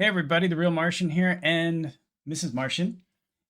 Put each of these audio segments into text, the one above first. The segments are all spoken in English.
Hey everybody, The Real Martian here and Mrs. Martian.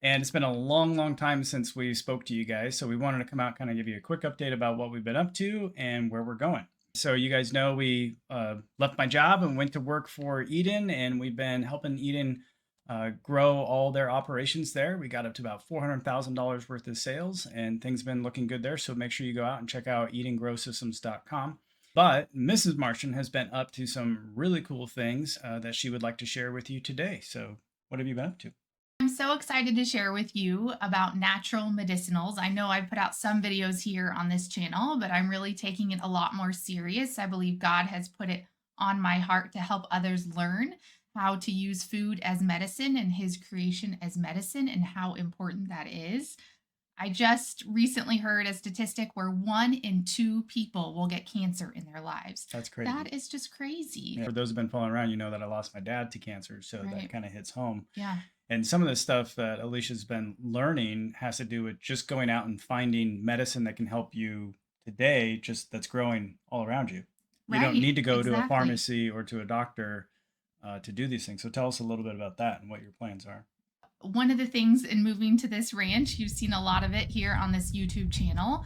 And it's been a long, long time since we spoke to you guys. So we wanted to come out, kind of give you a quick update about what we've been up to and where we're going. So you guys know we left my job and went to work for Eden, and we've been helping Eden grow all their operations there. We got up to about $400,000 worth of sales, and things have been looking good there. So make sure you go out and check out edengrowsystems.com. But Mrs. Martian has been up to some really cool things that she would like to share with you today. So, what have you been up to? I'm so excited to share with you about natural medicinals. I know I've put out some videos here on this channel, but I'm really taking it a lot more serious. I believe God has put it on my heart to help others learn how to use food as medicine and his creation as medicine and how important that is. I just recently heard a statistic where 1 in 2 people will get cancer in their lives. That's crazy. That is just crazy. Yeah, for those who've been following around, you know that I lost my dad to cancer. So that Right. kind of hits home. Yeah. And some of the stuff that Alicia's been learning has to do with just going out and finding medicine that can help you today, just that's growing all around you. You don't Right. need to go to a Exactly. pharmacy or to a doctor to do these things. So tell us a little bit about that and what your plans are. One of the things in moving to this ranch, you've seen a lot of it here on this YouTube channel,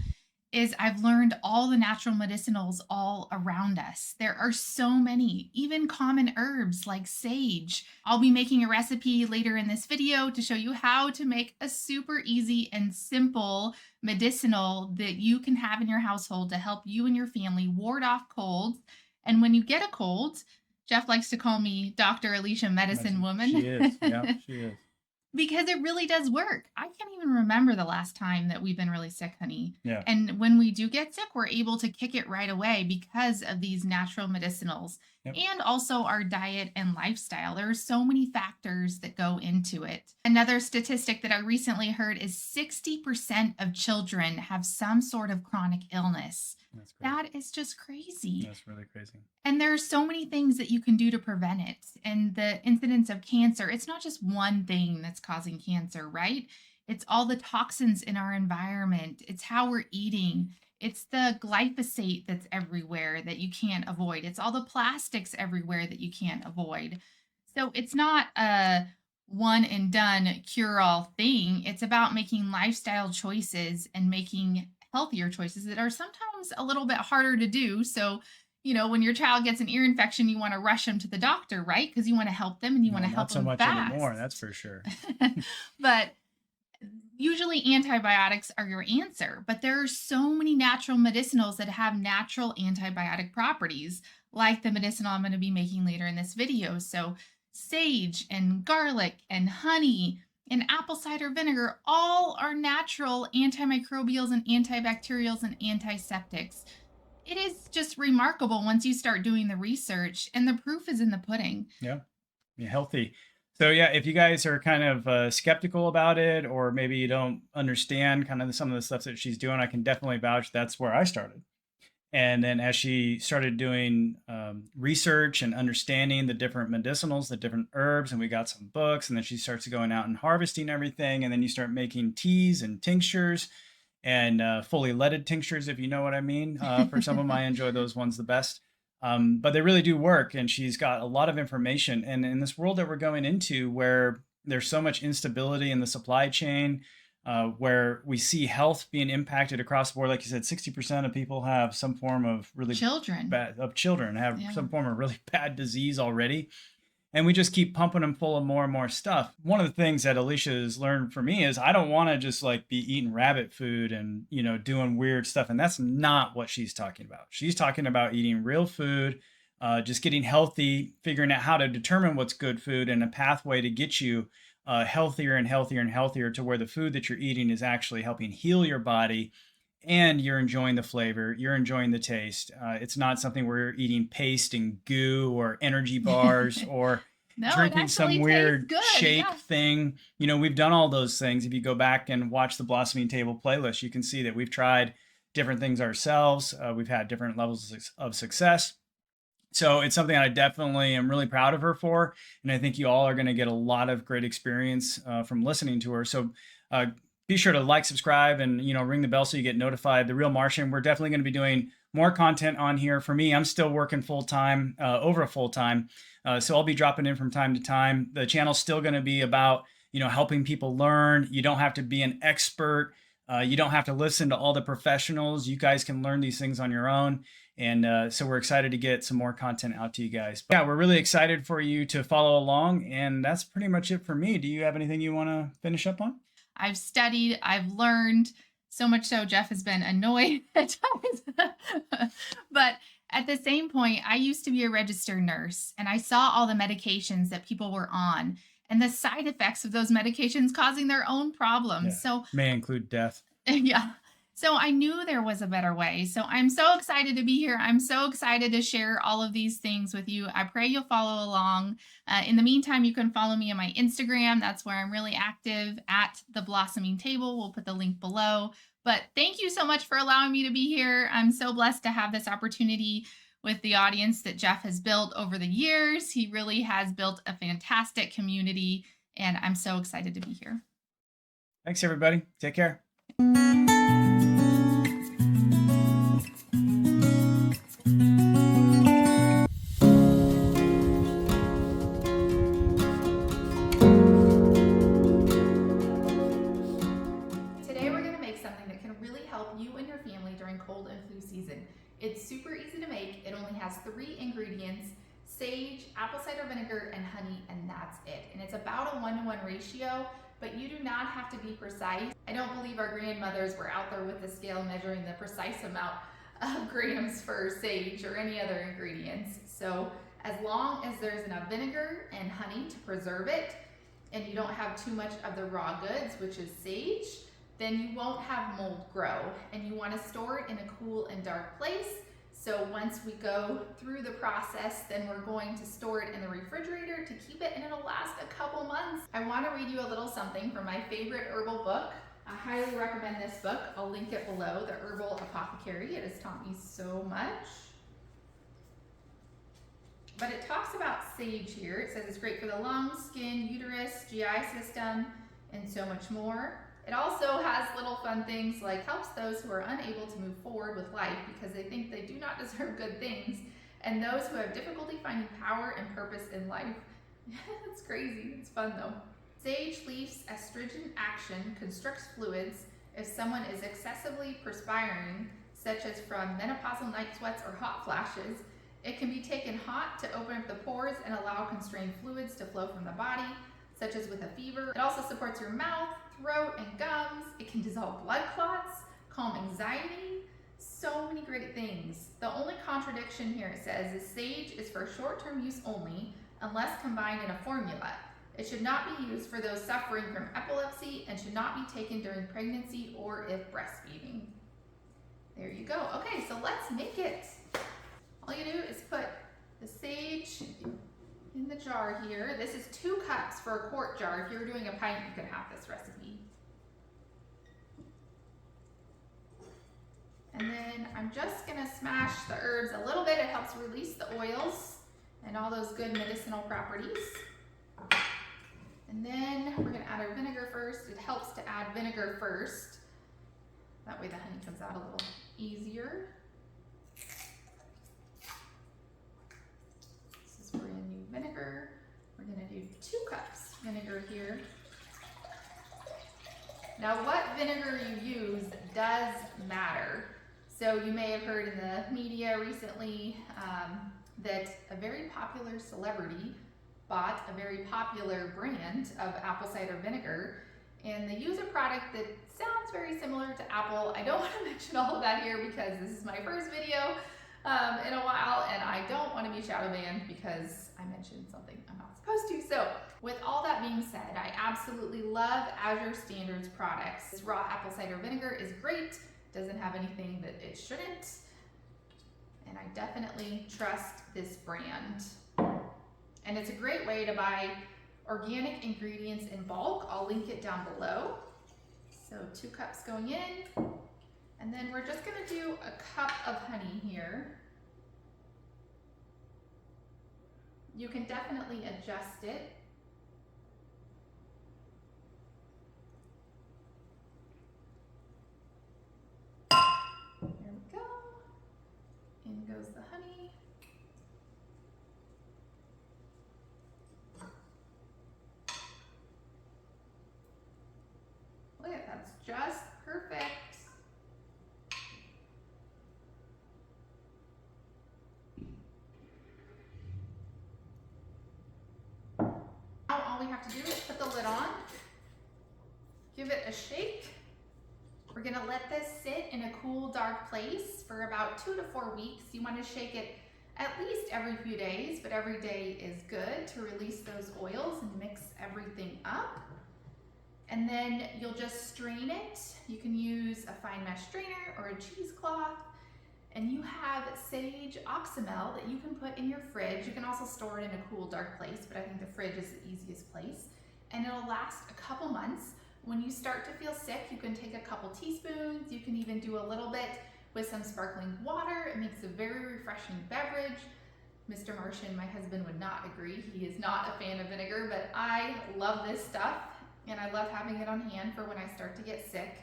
is I've learned all the natural medicinals all around us. There are so many, even common herbs like sage. I'll be making a recipe later in this video to show you how to make a super easy and simple medicinal that you can have in your household to help you and your family ward off colds. And when you get a cold, Jeff likes to call me Dr. Alicia Medicine She Woman. is. Yeah, she is. Because it really does work. I can't even remember the last time that we've been really sick, honey. Yeah. And when we do get sick, we're able to kick it right away because of these natural medicinals Yep. and also our diet and lifestyle. There are so many factors that go into it. Another statistic that I recently heard is 60% of children have some sort of chronic illness. That's great. That is just crazy. That's really crazy. And there are so many things that you can do to prevent it. And the incidence of cancer, it's not just one thing that's causing cancer, right? It's all the toxins in our environment, it's how we're eating, it's the glyphosate that's everywhere that you can't avoid, it's all the plastics everywhere that you can't avoid. So it's not a one and done cure all thing. It's about making lifestyle choices and making healthier choices that are sometimes a little bit harder to do. So, when your child gets an ear infection, you want to rush them to the doctor, right? Because you want to help them and you want No, to help not so them much fast. anymore. That's for sure. But usually antibiotics are your answer. But there are so many natural medicinals that have natural antibiotic properties, like the medicinal I'm going to be making later in this video. So, sage and garlic and honey and apple cider vinegar all are natural antimicrobials and antibacterials and antiseptics. It is just remarkable once you start doing the research, and the proof is in the pudding. Yeah. Yeah, healthy. So yeah, if you guys are kind of skeptical about it, or maybe you don't understand kind of some of the stuff that she's doing, I can definitely vouch that's where I started. And then as she started doing research and understanding the different medicinals, the different herbs, and we got some books, and then she starts going out and harvesting everything, and then you start making teas and tinctures and fully leaded tinctures, if you know what I mean. For some of them, I enjoy those ones the best. But they really do work, and she's got a lot of information. And in this world that we're going into, where there's so much instability in the supply chain, where we see health being impacted across the board, like you said, 60% of people have some form of really Children. bad of children have Yeah. some form of really bad disease already, and we just keep pumping them full of more and more stuff. One of the things that Alicia has learned from me is I don't want to just like be eating rabbit food and doing weird stuff, and that's not what she's talking about. She's talking about eating real food, just getting healthy, figuring out how to determine what's good food, and a pathway to get you healthier and healthier and healthier, to where the food that you're eating is actually helping heal your body, and you're enjoying the flavor, you're enjoying the taste. It's not something where you're eating paste and goo or energy bars or No, it drinking some actually tastes weird good. shake Yeah. thing. We've done all those things. If you go back and watch the Blossoming Table playlist, you can see that we've tried different things ourselves. We've had different levels of success. So it's something I definitely am really proud of her for. And I think you all are going to get a lot of great experience from listening to her. So be sure to like, subscribe, and ring the bell so you get notified. The Real Martian, we're definitely going to be doing more content on here. For me, I'm still working full time, over full time. So I'll be dropping in from time to time. The channel's still going to be about, helping people learn. You don't have to be an expert. You don't have to listen to all the professionals. You guys can learn these things on your own. And so we're excited to get some more content out to you guys. Yeah, we're really excited for you to follow along. And that's pretty much it for me. Do you have anything you want to finish up on? I've studied, I've learned, so much so Jeff has been annoyed at times. But at the same point, I used to be a registered nurse and I saw all the medications that people were on and the side effects of those medications causing their own problems. Yeah, So may include death. yeah. So I knew there was a better way. So I'm so excited to be here. I'm so excited to share all of these things with you. I pray you'll follow along. In the meantime, you can follow me on my Instagram. That's where I'm really active at The Blossoming Table. We'll put the link below. But thank you so much for allowing me to be here. I'm so blessed to have this opportunity with the audience that Jeff has built over the years. He really has built a fantastic community, and I'm so excited to be here. Thanks, everybody. Take care. Today we're going to make something that can really help you and your family during cold and flu season. It's super easy to make. It only has 3 ingredients: sage, apple cider vinegar, and honey, and that's it. And it's about a 1-to-1 ratio, but you do not have to be precise. I don't believe our grandmothers were out there with the scale measuring the precise amount of grams for sage or any other ingredients. So as long as there's enough vinegar and honey to preserve it, and you don't have too much of the raw goods, which is sage, then you won't have mold grow. And you want to store it in a cool and dark place. So once we go through the process, then we're going to store it in the refrigerator to keep it, and it'll last a couple months. I want to read you a little something from my favorite herbal book. I highly recommend this book. I'll link it below, The Herbal Apothecary. It has taught me so much. But it talks about sage here. It says it's great for the lungs, skin, uterus, GI system, and so much more. It also has little fun things like helps those who are unable to move forward with life because they think they do not deserve good things, and those who have difficulty finding power and purpose in life. It's crazy. It's fun though. Sage leaf's astringent action constricts fluids if someone is excessively perspiring, such as from menopausal night sweats or hot flashes. It can be taken hot to open up the pores and allow constrained fluids to flow from the body, such as with a fever. It also supports your mouth, throat, and gums. It can dissolve blood clots, calm anxiety, so many great things. The only contradiction here, it says, is sage is for short-term use only unless combined in a formula. It should not be used for those suffering from epilepsy and should not be taken during pregnancy or if breastfeeding. There you go. Okay, so let's make it. All you do is put the sage in the jar here. This is 2 cups for a quart jar. If you were doing a pint, you could have this recipe. And then I'm just gonna smash the herbs a little bit. It helps release the oils and all those good medicinal properties. And then we're gonna add our vinegar first. It helps to add vinegar first. That way the honey comes out a little easier. Brand new vinegar. We're going to do 2 cups vinegar here. Now what vinegar you use does matter. So you may have heard in the media recently that a very popular celebrity bought a very popular brand of apple cider vinegar, and they use a product that sounds very similar to apple. I don't want to mention all of that here because this is my first video in a while, and I don't want to be shadow banned because I mentioned something I'm not supposed to. So with all that being said, I absolutely love Azure Standards products. This raw apple cider vinegar is great, doesn't have anything that it shouldn't, and I definitely trust this brand. And it's a great way to buy organic ingredients in bulk. I'll link it down below. So 2 cups going in. And then we're just gonna do a cup of honey here. You can definitely adjust it. There we go. goes the honey. Look at that, that's just perfect. Now all we have to do is put the lid on, give it a shake. We're gonna let this sit in a cool, dark place for about 2 to 4 weeks. You wanna shake it at least every few days, but every day is good to release those oils and mix everything up. And then you'll just strain it. You can use a fine mesh strainer or a cheesecloth. And you have sage oxymel that you can put in your fridge. You can also store it in a cool, dark place, but I think the fridge is the easiest place. And it'll last a couple months. When you start to feel sick, you can take a couple teaspoons. You can even do a little bit with some sparkling water. It makes a very refreshing beverage. Mr. Martian, my husband, would not agree. He is not a fan of vinegar, but I love this stuff, and I love having it on hand for when I start to get sick.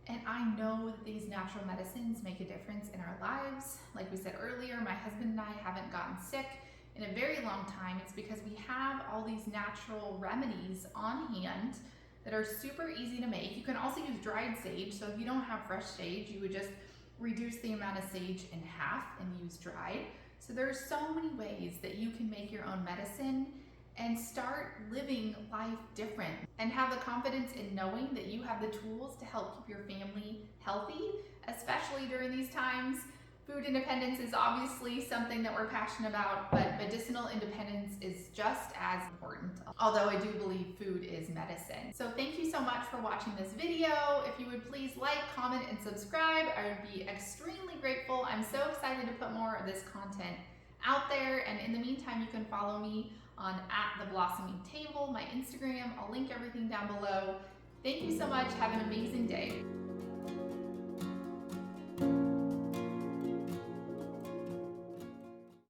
And I know that these natural medicines make a difference in our lives. Like we said earlier, my husband and I haven't gotten sick in a very long time. It's because we have all these natural remedies on hand that are super easy to make. You can also use dried sage. So if you don't have fresh sage, you would just reduce the amount of sage in half and use dried. So there's so many ways that you can make your own medicine and start living life different and have the confidence in knowing that you have the tools to help keep your family healthy, especially during these times. Food independence is obviously something that we're passionate about, but medicinal independence is just as important, although I do believe food is medicine. So thank you so much for watching this video. If you would please like, comment, and subscribe, I would be extremely grateful. I'm so excited to put more of this content out there, and in the meantime, you can follow me on @TheBlossoming Table, my Instagram. I'll link everything down below. Thank you so much. Have an amazing day.